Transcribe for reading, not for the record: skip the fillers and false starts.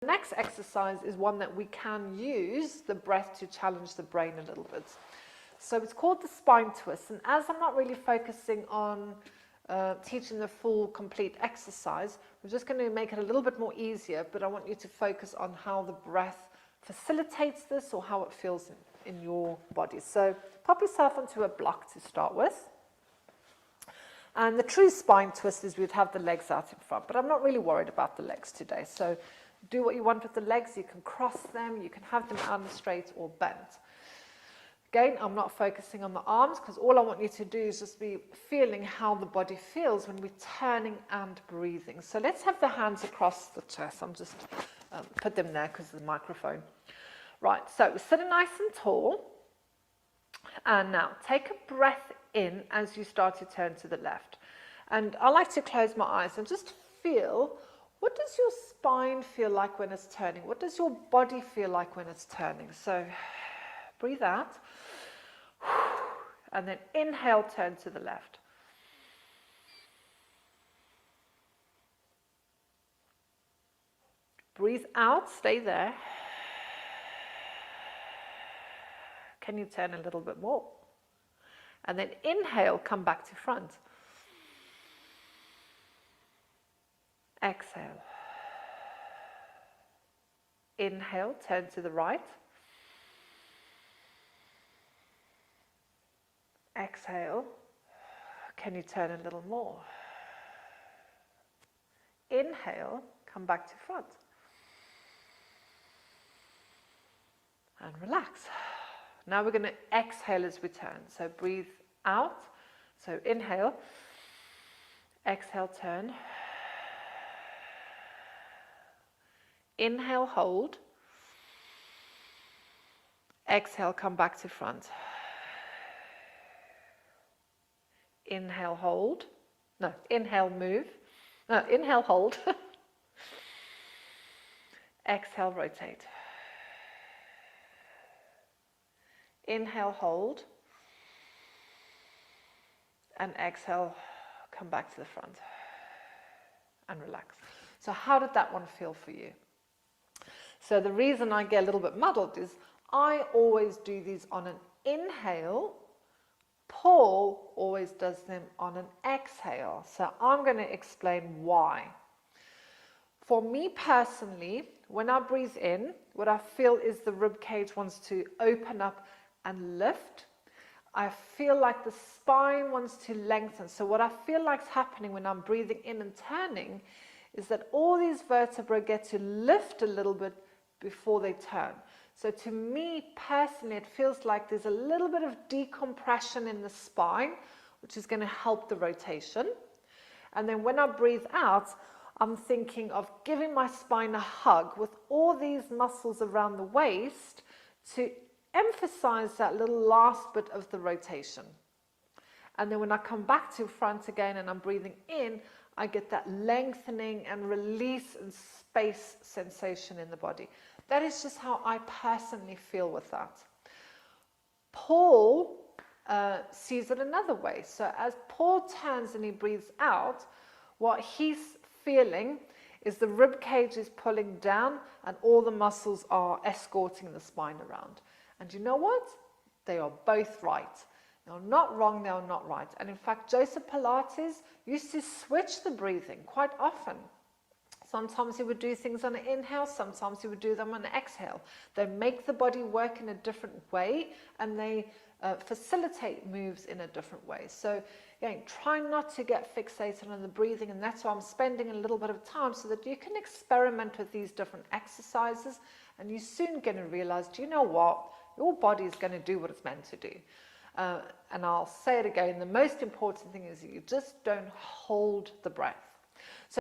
The next exercise is one that we can use the breath to challenge the brain a little bit. So it's called the spine twist, and as I'm not really focusing on teaching the full complete exercise, we're just going to make it a little bit more easier, but I want you to focus on how the breath facilitates this or how it feels in your body. So pop yourself onto a block to start with. And the true spine twist is we'd have the legs out in front, but I'm not really worried about the legs today. So do what you want with the legs. You can cross them, you can have them out straight or bent. Again, I'm not focusing on the arms because all I want you to do is just be feeling how the body feels when we're turning and breathing. So let's have the hands across the chest. I'm just put them there because of the microphone. Right, so we're sitting nice and tall. And now take a breath in as you start to turn to the left. And I like to close my eyes and just feel, what does your spine feel like when it's turning? What does your body feel like when it's turning? So breathe out. And then inhale, turn to the left. Breathe out, stay there. Can you turn a little bit more? And then inhale, come back to front. Exhale. Inhale, turn to the right. Exhale. Can you turn a little more? Inhale, come back to front. And relax. Now we're going to exhale as we turn. So breathe out. So inhale. Exhale, turn. Inhale, hold. Exhale, come back to front. Inhale, hold. No, inhale, move. No, inhale, hold. Exhale, rotate. Inhale, hold. And exhale, come back to the front. And relax. So how did that one feel for you? So the reason I get a little bit muddled is I always do these on an inhale. Paul always does them on an exhale. So I'm going to explain why. For me personally, when I breathe in, what I feel is the rib cage wants to open up and lift. I feel like the spine wants to lengthen. So what I feel like is happening when I'm breathing in and turning is that all these vertebrae get to lift a little bit before they turn. So to me personally, it feels like there's a little bit of decompression in the spine, which is going to help the rotation. And then when I breathe out, I'm thinking of giving my spine a hug with all these muscles around the waist to emphasize that little last bit of the rotation. And then when I come back to front again and I'm breathing in, I get that lengthening and release and space sensation in the body. That is just how I personally feel with that. Paul sees it another way. So as Paul turns and he breathes out, what he's feeling is the rib cage is pulling down and all the muscles are escorting the spine around. And you know what? They are both right. They are not wrong, they are not right. And in fact, Joseph Pilates used to switch the breathing quite often. Sometimes he would do things on an inhale, sometimes he would do them on an exhale. They make the body work in a different way and they facilitate moves in a different way. So again, try not to get fixated on the breathing, and that's why I'm spending a little bit of time so that you can experiment with these different exercises and you're soon going to realize, do you know what? Your body is going to do what it's meant to do. And I'll say it again, the most important thing is that you just don't hold the breath.